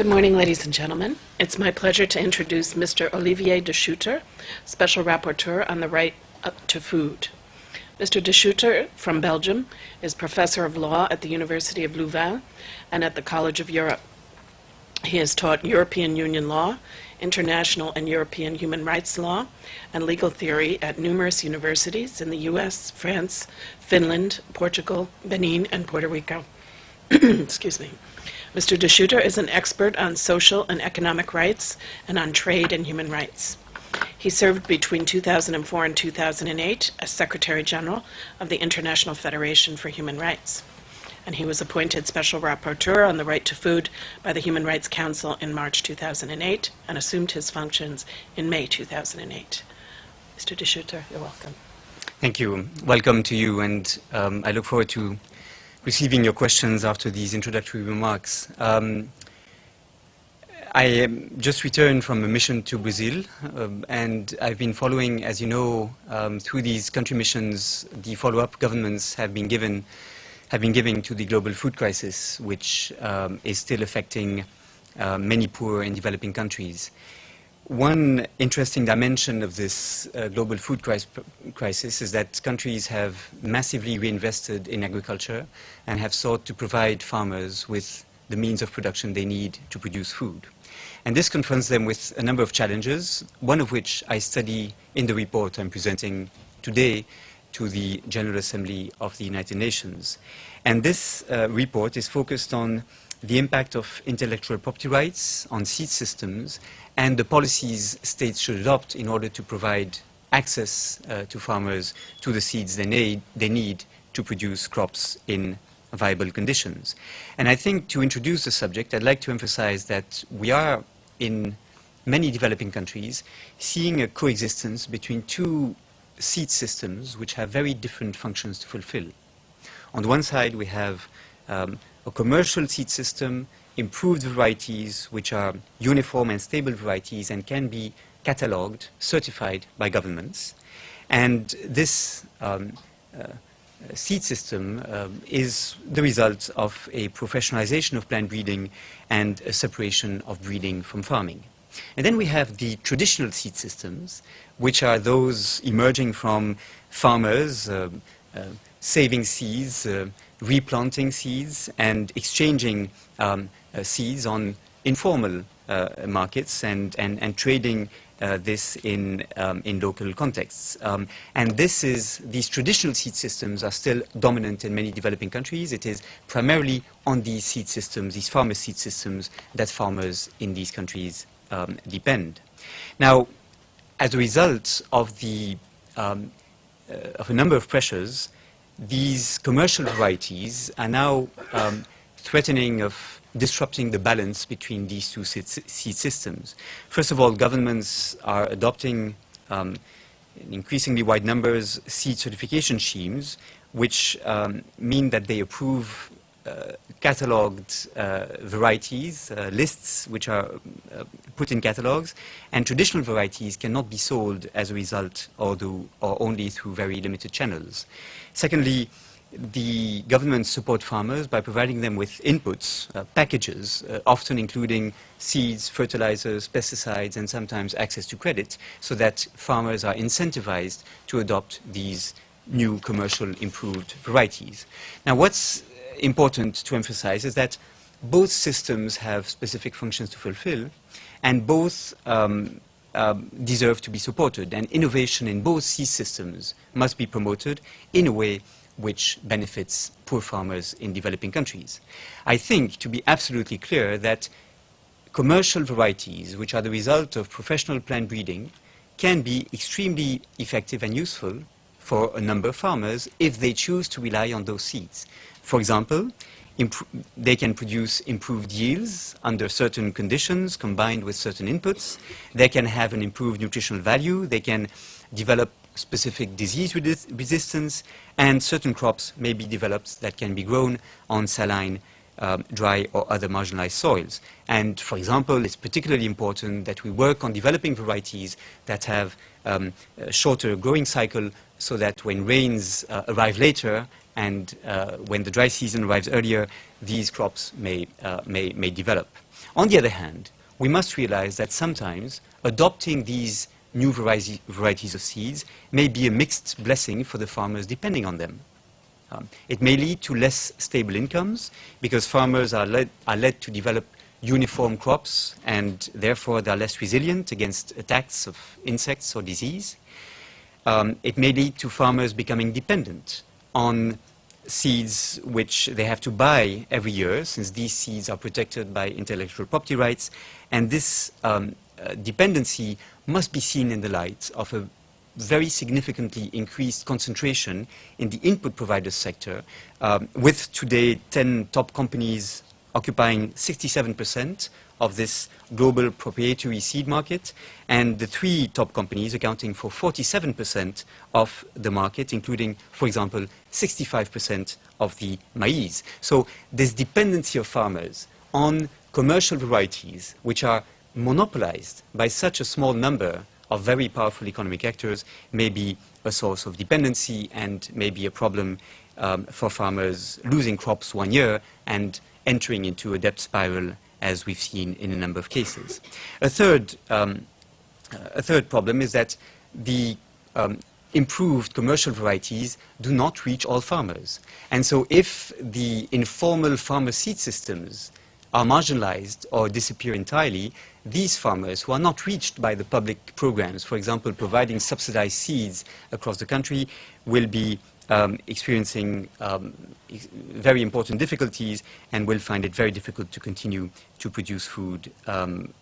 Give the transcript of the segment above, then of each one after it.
Good morning, ladies and gentlemen. It's my pleasure to introduce Mr. Olivier de Schutter, Special Rapporteur on the Right to Food. Mr. de Schutter, from Belgium, is Professor of Law at the University of Louvain and at the College of Europe. He has taught European Union law, international and European human rights law, and legal theory at numerous universities in the U.S., France, Finland, Portugal, Benin, and Puerto Rico. Excuse me. Mr. de Schutter is an expert on social and economic rights and on trade and human rights. He served between 2004 and 2008 as Secretary General of the International Federation for Human Rights, and he was appointed Special Rapporteur on the Right to Food by the Human Rights Council in March 2008 and assumed his functions in May 2008. Mr. de Schutter, you're welcome. Thank you. Welcome to you, and I look forward to receiving your questions after these introductory remarks. I just returned from a mission to Brazil, and I've been following, as you know, through these country missions, the follow-up governments have been giving to the global food crisis, which is still affecting many poor and developing countries. One interesting dimension of this global food crisis is that countries have massively reinvested in agriculture and have sought to provide farmers with the means of production they need to produce food. And this confronts them with a number of challenges, one of which I study in the report I'm presenting today to the General Assembly of the United Nations. And this report is focused on the impact of intellectual property rights on seed systems and the policies states should adopt in order to provide access to farmers to the seeds they need to produce crops in viable conditions. And I think to introduce the subject, I'd like to emphasize that we are in many developing countries seeing a coexistence between two seed systems which have very different functions to fulfill. On the one side, we have a commercial seed system, improved varieties which are uniform and stable varieties and can be catalogued, certified by governments. And this seed system is the result of a professionalization of plant breeding and a separation of breeding from farming. And then we have the traditional seed systems, which are those emerging from farmers saving seeds, replanting seeds, and exchanging seeds on informal markets and trading this in local contexts. And these traditional seed systems are still dominant in many developing countries. It is primarily on these seed systems, these farmer seed systems, that farmers in these countries depend. Now, as a result of a number of pressures, these commercial varieties are now threatening of disrupting the balance between these two seed systems. First of all, governments are adopting in increasingly wide numbers seed certification schemes, which mean that they approve catalogued varieties, lists which are put in catalogues, and traditional varieties cannot be sold as a result or only through very limited channels. Secondly, the governments support farmers by providing them with inputs, packages, often including seeds, fertilizers, pesticides, and sometimes access to credit, so that farmers are incentivized to adopt these new commercial improved varieties. Now, what's important to emphasize is that both systems have specific functions to fulfill, and both deserve to be supported, and innovation in both seed systems must be promoted in a way which benefits poor farmers in developing countries. I think, to be absolutely clear, that commercial varieties, which are the result of professional plant breeding, can be extremely effective and useful for a number of farmers if they choose to rely on those seeds. For example, they can produce improved yields under certain conditions combined with certain inputs. They can have an improved nutritional value. They can develop specific disease resistance, and certain crops may be developed that can be grown on saline, dry or other marginalized soils. And for example, it's particularly important that we work on developing varieties that have a shorter growing cycle, so that when rains arrive later and when the dry season arrives earlier, these crops may develop. On the other hand, we must realize that sometimes adopting these new varieties of seeds may be a mixed blessing for the farmers depending on them. It may lead to less stable incomes because farmers are led to develop uniform crops and therefore they are less resilient against attacks of insects or disease. It may lead to farmers becoming dependent on seeds which they have to buy every year, since these seeds are protected by intellectual property rights, and this dependency must be seen in the light of a very significantly increased concentration in the input providers sector, with today 10 top companies occupying 67% of this global proprietary seed market, and the 3 top companies accounting for 47% of the market, including, for example, 65% of the maize. So this dependency of farmers on commercial varieties, which are monopolized by such a small number of very powerful economic actors, may be a source of dependency and may be a problem for farmers losing crops one year and entering into a debt spiral, as we've seen in a number of cases. A third problem is that the improved commercial varieties do not reach all farmers. And so if the informal farmer seed systems are marginalized or disappear entirely, these farmers who are not reached by the public programs, for example, providing subsidized seeds across the country, will be experiencing very important difficulties and will find it very difficult to continue to produce food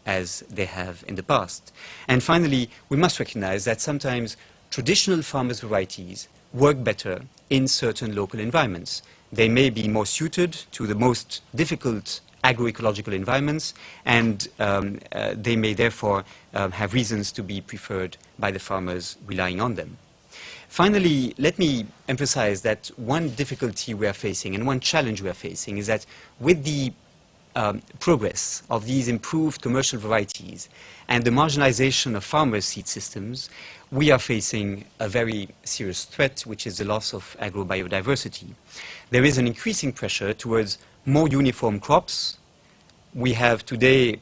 as they have in the past. And finally, we must recognize that sometimes traditional farmers' varieties work better in certain local environments. They may be more suited to the most difficult agroecological environments, and they may therefore have reasons to be preferred by the farmers relying on them. Finally, let me emphasize that one difficulty we are facing and one challenge we are facing is that with the progress of these improved commercial varieties and the marginalization of farmers' seed systems, we are facing a very serious threat, which is the loss of agrobiodiversity. There is an increasing pressure towards more uniform crops. We have today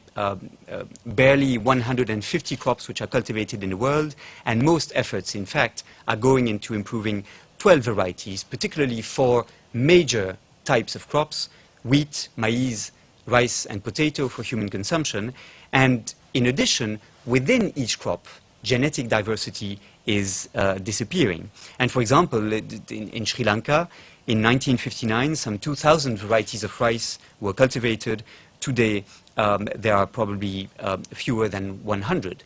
barely 150 crops which are cultivated in the world, and most efforts, in fact, are going into improving 12 varieties, particularly for major types of crops: wheat, maize, rice, and potato for human consumption. And in addition, within each crop, genetic diversity is disappearing. And for example, in Sri Lanka, in 1959, some 2,000 varieties of rice were cultivated. Today, there are probably fewer than 100.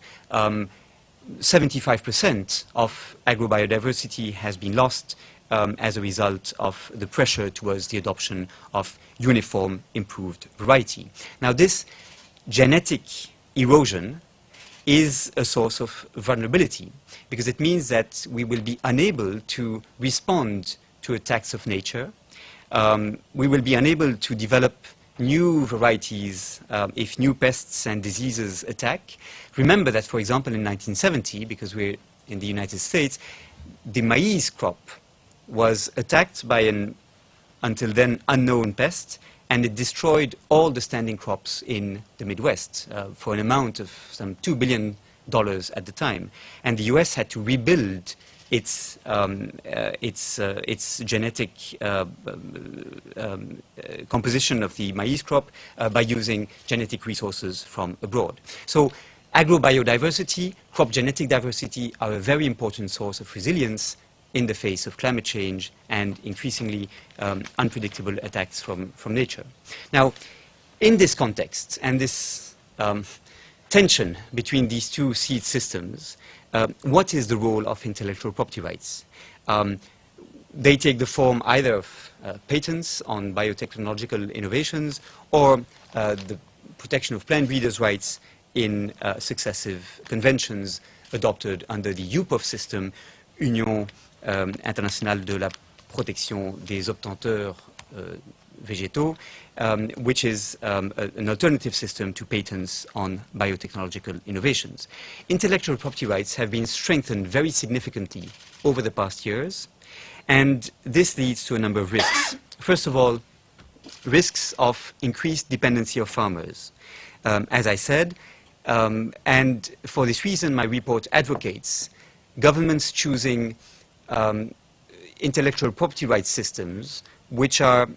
75% of agrobiodiversity has been lost as a result of the pressure towards the adoption of uniform improved variety. Now, this genetic erosion is a source of vulnerability because it means that we will be unable to respond to attacks of nature. We will be unable to develop new varieties if new pests and diseases attack. Remember that, for example, in 1970, because we're in the United States, the maize crop was attacked by an until then unknown pest, and it destroyed all the standing crops in the Midwest for an amount of some $2 billion at the time. And the US had to rebuild its genetic composition of the maize crop by using genetic resources from abroad. So agrobiodiversity, crop genetic diversity are a very important source of resilience in the face of climate change and increasingly unpredictable attacks from nature. Now, in this context and this tension between these two seed systems, what is the role of intellectual property rights? They take the form either of patents on biotechnological innovations or the protection of plant breeders' rights in successive conventions adopted under the UPOV system, Union internationale de la protection des obtenteurs végétaux, which is an alternative system to patents on biotechnological innovations. Intellectual property rights have been strengthened very significantly over the past years, and this leads to a number of risks. First of all, risks of increased dependency of farmers. as I said. And for this reason, my report advocates governments choosing intellectual property rights systems which are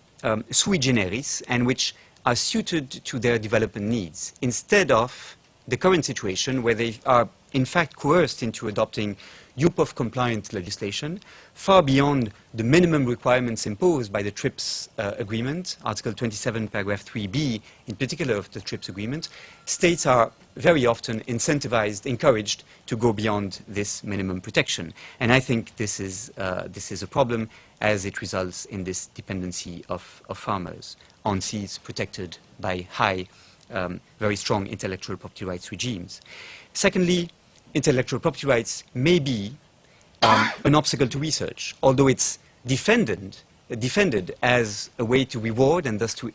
sui generis and which are suited to their development needs, instead of the current situation where they are in fact coerced into adopting UPOV-compliant legislation far beyond the minimum requirements imposed by the TRIPS agreement, Article 27, paragraph 3b, in particular of the TRIPS agreement. States are very often incentivized, encouraged to go beyond this minimum protection. And I think this is a problem, as it results in this dependency of farmers on seeds protected by high, very strong intellectual property rights regimes. Secondly, intellectual property rights may be an obstacle to research, although it's defended as a way to reward and thus to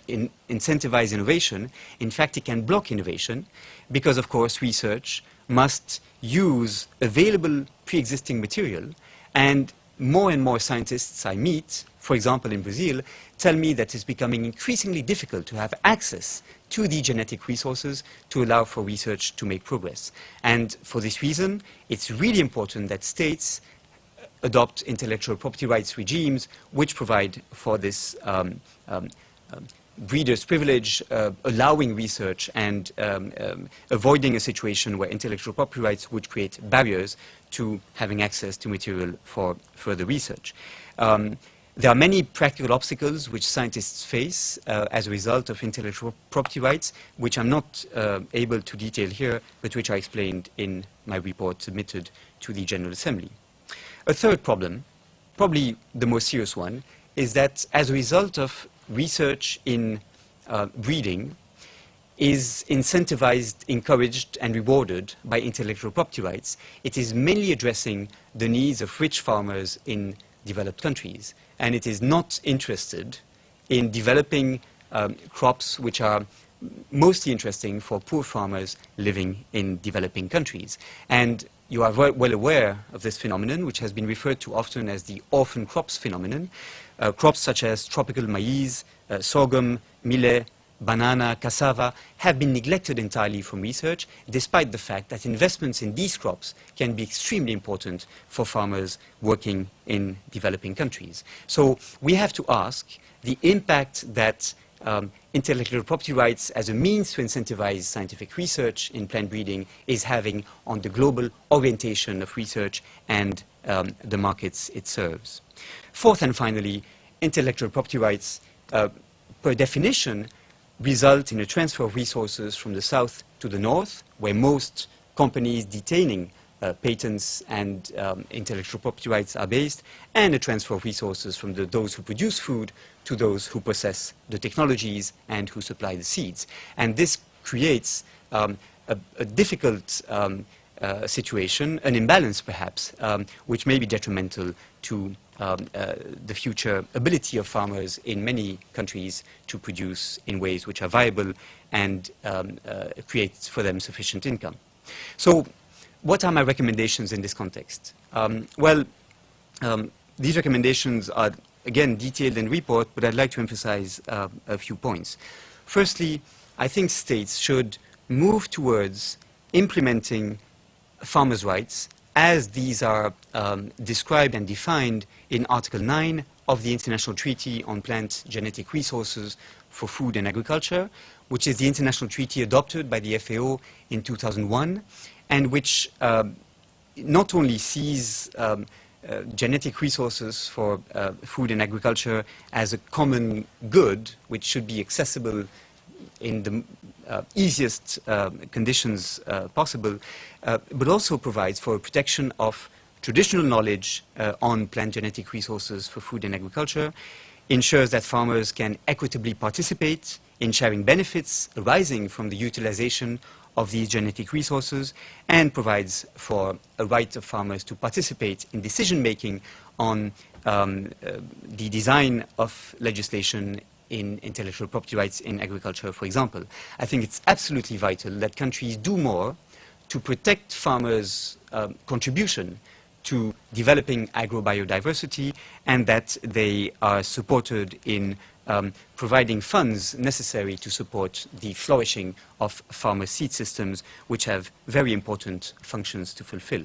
incentivize innovation. In fact, it can block innovation because, of course, research must use available pre-existing material, and more scientists I meet, for example in Brazil, tell me that it's becoming increasingly difficult to have access to the genetic resources to allow for research to make progress. And for this reason, it's really important that states adopt intellectual property rights regimes which provide for this breeder's privilege, allowing research and avoiding a situation where intellectual property rights would create barriers to having access to material for further research. There are many practical obstacles which scientists face as a result of intellectual property rights, which I'm not able to detail here, but which I explained in my report submitted to the General Assembly. A third problem, probably the most serious one, is that as a result of research in breeding is incentivized, encouraged, and rewarded by intellectual property rights, it is mainly addressing the needs of rich farmers in developed countries. And it is not interested in developing crops which are mostly interesting for poor farmers living in developing countries. And you are well aware of this phenomenon, which has been referred to often as the orphan crops phenomenon. Crops such as tropical maize, sorghum, millet, banana, cassava have been neglected entirely from research, despite the fact that investments in these crops can be extremely important for farmers working in developing countries. So we have to ask the impact that intellectual property rights as a means to incentivize scientific research in plant breeding is having on the global orientation of research and the markets it serves. Fourth and finally, intellectual property rights, per definition, result in a transfer of resources from the south to the north, where most companies detaining patents and intellectual property rights are based, and a transfer of resources from those who produce food to those who possess the technologies and who supply the seeds. And this creates a difficult situation, an imbalance perhaps, which may be detrimental to the future ability of farmers in many countries to produce in ways which are viable and create for them sufficient income. So what are my recommendations in this context? These recommendations are again detailed in the report, but I'd like to emphasize a few points. Firstly, I think states should move towards implementing farmers' rights as these are described and defined in Article 9 of the International Treaty on Plant Genetic Resources for Food and Agriculture, which is the international treaty adopted by the FAO in 2001, and which not only sees genetic resources for food and agriculture as a common good, which should be accessible in the easiest conditions possible, but also provides for protection of traditional knowledge on plant genetic resources for food and agriculture, ensures that farmers can equitably participate in sharing benefits arising from the utilization of these genetic resources, and provides for a right of farmers to participate in decision-making on the design of legislation in intellectual property rights in agriculture, for example. I think it's absolutely vital that countries do more to protect farmers' contribution to developing agrobiodiversity, and that they are supported in providing funds necessary to support the flourishing of farmer seed systems, which have very important functions to fulfill.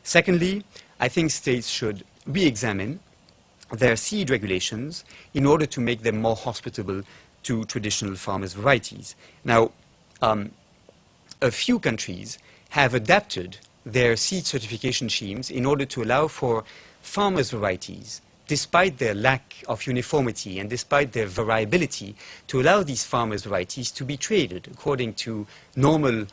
Secondly, I think states should re-examine their seed regulations in order to make them more hospitable to traditional farmers' varieties. Now, a few countries have adapted their seed certification schemes in order to allow for farmers' varieties, despite their lack of uniformity and despite their variability, to allow these farmers' varieties to be traded according to normal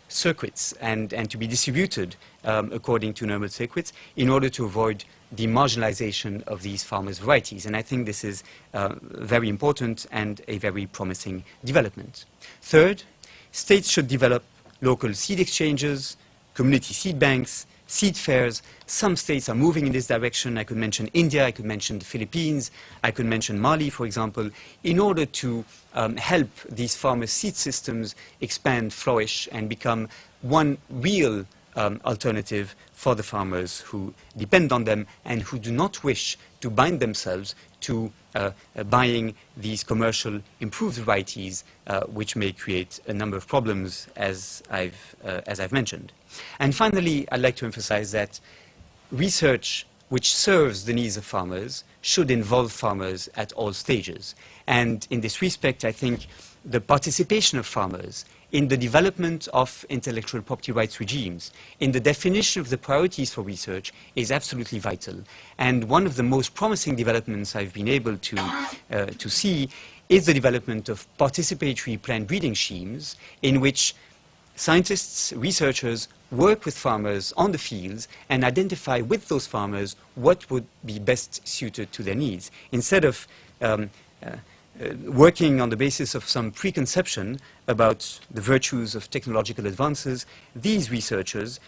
circuits and to be distributed according to normal circuits in order to avoid the marginalization of these farmers' varieties. And I think this is very important and a very promising development. Third, states should develop local seed exchanges, community seed banks, seed fairs. Some states are moving in this direction. I could mention India, I could mention the Philippines, I could mention Mali, for example, in order to help these farmer seed systems expand, flourish, and become one real alternative for the farmers who depend on them and who do not wish to bind themselves to buying these commercial improved varieties, which may create a number of problems, as I've mentioned. And finally, I'd like to emphasize that research which serves the needs of farmers should involve farmers at all stages. And in this respect, I think the participation of farmers in the development of intellectual property rights regimes, in the definition of the priorities for research, is absolutely vital. And one of the most promising developments I've been able to see is the development of participatory plant breeding schemes in which scientists, researchers work with farmers on the fields and identify with those farmers what would be best suited to their needs. Instead of working on the basis of some preconception about the virtues of technological advances, these researchers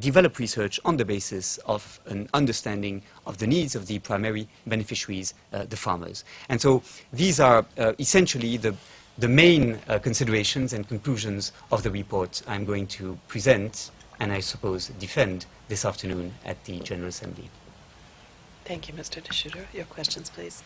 develop research on the basis of an understanding of the needs of the primary beneficiaries, the farmers. And so these are essentially the main considerations and conclusions of the report I'm going to present and I suppose defend this afternoon at the General Assembly. Thank you, Mr. de Schutter. Your questions, please.